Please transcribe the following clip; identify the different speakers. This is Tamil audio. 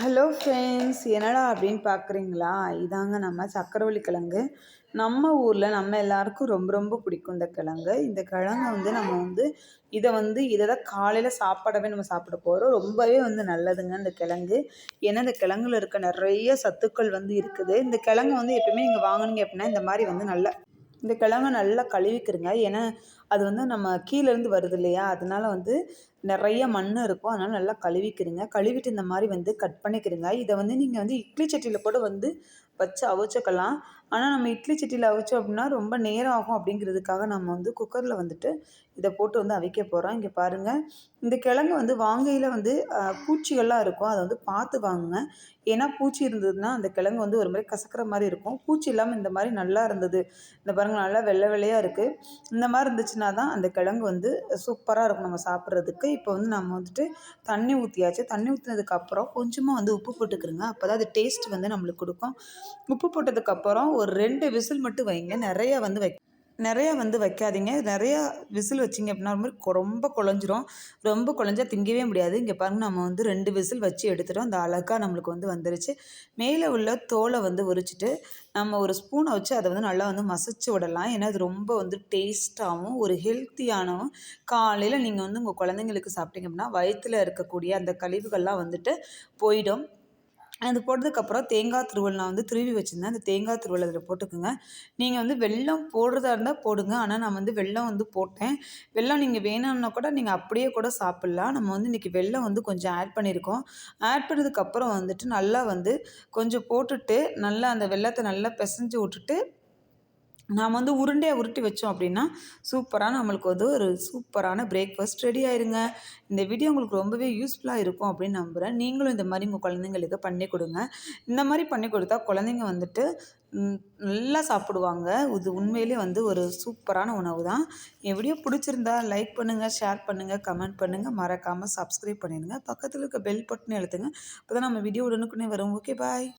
Speaker 1: ஹலோ ஃப்ரெண்ட்ஸ், என்னடா அப்படின்னு பார்க்குறீங்களா? இதாங்க நம்ம சக்கரவள்ளி கிழங்கு. நம்ம ஊரில் நம்ம எல்லாருக்கும் ரொம்ப ரொம்ப பிடிக்கும் இந்த கிழங்கு. இந்த கிழங்க இதை தான் காலையில் சாப்பாடவே நம்ம சாப்பிட போகிறோம். ரொம்பவே நல்லதுங்க இந்த கிழங்கு. ஏன்னா இந்த கிழங்குல இருக்க நிறைய சத்துக்கள் இருக்குது. இந்த கிழங்கு எப்பயுமே நீங்கள் வாங்குனீங்க அப்படின்னா இந்த மாதிரி நல்லா இந்த கிழங்க நல்லா கழுவிக்கிறங்க. ஏன்னா அது நம்ம கீழேருந்து வருது இல்லையா? அதனால நிறைய மண் இருக்கும். அதனால நல்லா கழுவிக்கிறங்க. கழுவிட்டு இந்த மாதிரி கட் பண்ணிக்கிறங்க. இதை நீங்கள் இட்லி சட்டியில் கூட வச்சு அவிச்சுக்கலாம். ஆனால் நம்ம இட்லி சட்டியில் அவிச்சோம் அப்படின்னா ரொம்ப நேரம் ஆகும். அப்படிங்கிறதுக்காக நம்ம குக்கரில் இதை போட்டு அவிக்க போகிறோம். இங்கே பாருங்கள், இந்த கிழங்கு வாங்கையில் பூச்சிகள்லாம் இருக்கும். அதை பார்த்து வாங்குங்க. ஏன்னா பூச்சி இருந்ததுன்னா அந்த கிழங்கு ஒரு மாதிரி கசக்கிற மாதிரி இருக்கும். பூச்சி இல்லாமல் இந்த மாதிரி நல்லா இருந்தது, இந்த பாருங்கள் நல்லா வெள்ளை வெள்ளையாக இருக்குது. இந்த மாதிரி இருந்துச்சுன்னா தான் அந்த கிழங்கு சூப்பராக இருக்கும் நம்ம சாப்பிட்றதுக்கு. இப்போ நம்ம தண்ணி ஊற்றியாச்சு. தண்ணி ஊற்றினதுக்கப்புறம் கொஞ்சமாக உப்பு போட்டுக்கிறோங்க. அப்போ தான் அது டேஸ்ட் நம்மளுக்கு கொடுக்கும். உப்பு போட்டதுக்கப்புறம் ஒரு 2 விசில் மட்டும் வைங்க. நிறையா வைக்காதீங்க. நிறையா விசில் வச்சிங்க அப்படின்னா ரொம்ப குழஞ்சிரும். ரொம்ப குழஞ்சா திங்கவே முடியாது. இங்கே பாருங்கள், நம்ம 2 விசில் வச்சு எடுத்துட்டோம். அந்த அழகாக நம்மளுக்கு வந்துருச்சு. மேலே உள்ள தோலை உரிச்சிட்டு நம்ம ஒரு ஸ்பூனை வச்சு அதை நல்லா மசிச்சு விடலாம். ஏன்னா அது ரொம்ப டேஸ்ட்டாகவும் ஒரு ஹெல்த்தியானவும், காலையில் நீங்கள் உங்கள் குழந்தைங்களுக்கு சாப்பிட்டீங்க அப்படின்னா வயிற்றில் இருக்கக்கூடிய அந்த கழிவுகள்லாம் போயிடும். அது போட்டதுக்கப்புறம் தேங்காய் துருவல் நான் துருவி வச்சுருந்தேன். அந்த தேங்காய் துருவல் அதில் போட்டுக்குங்க. நீங்கள் வெல்லம் போடுறதா இருந்தால் போடுங்க. ஆனால் நான் வெல்லம் போட்டேன். வெல்லம் நீங்கள் வேணும்னா கூட நீங்கள் அப்படியே கூட சாப்பிட்லாம். நம்ம இன்றைக்கி வெல்லம் கொஞ்சம் ஆட் பண்ணியிருக்கோம். ஆட் பண்ணதுக்கப்புறம் நல்லா கொஞ்சம் போட்டுட்டு நல்லா அந்த வெல்லத்தை நல்லா பிசைஞ்சு விட்டுட்டு நாம் உருண்டையாக உருட்டி வச்சோம் அப்படின்னா சூப்பராக நம்மளுக்கு ஒரு சூப்பரான பிரேக்ஃபாஸ்ட் ரெடி ஆயிருங்க. இந்த வீடியோ உங்களுக்கு ரொம்பவே யூஸ்ஃபுல்லாக இருக்கும் அப்படின்னு நம்புகிறேன். நீங்களும் இந்த மாதிரி உங்கள் குழந்தைங்களுக்கு பண்ணி கொடுங்க. இந்த மாதிரி பண்ணி கொடுத்தா குழந்தைங்க நல்லா சாப்பிடுவாங்க. இது உண்மையிலே ஒரு சூப்பரான உணவு தான். என் வீடியோ பிடிச்சிருந்தா லைக் பண்ணுங்கள், ஷேர் பண்ணுங்கள், கமெண்ட் பண்ணுங்கள், மறக்காமல் சப்ஸ்கிரைப் பண்ணிடுங்க. பக்கத்தில் இருக்க பெல் பட்டனை அழுத்துங்க. அப்போ தான் நம்ம வீடியோ உடனுக்குடனே வரும். ஓகே, பாய்.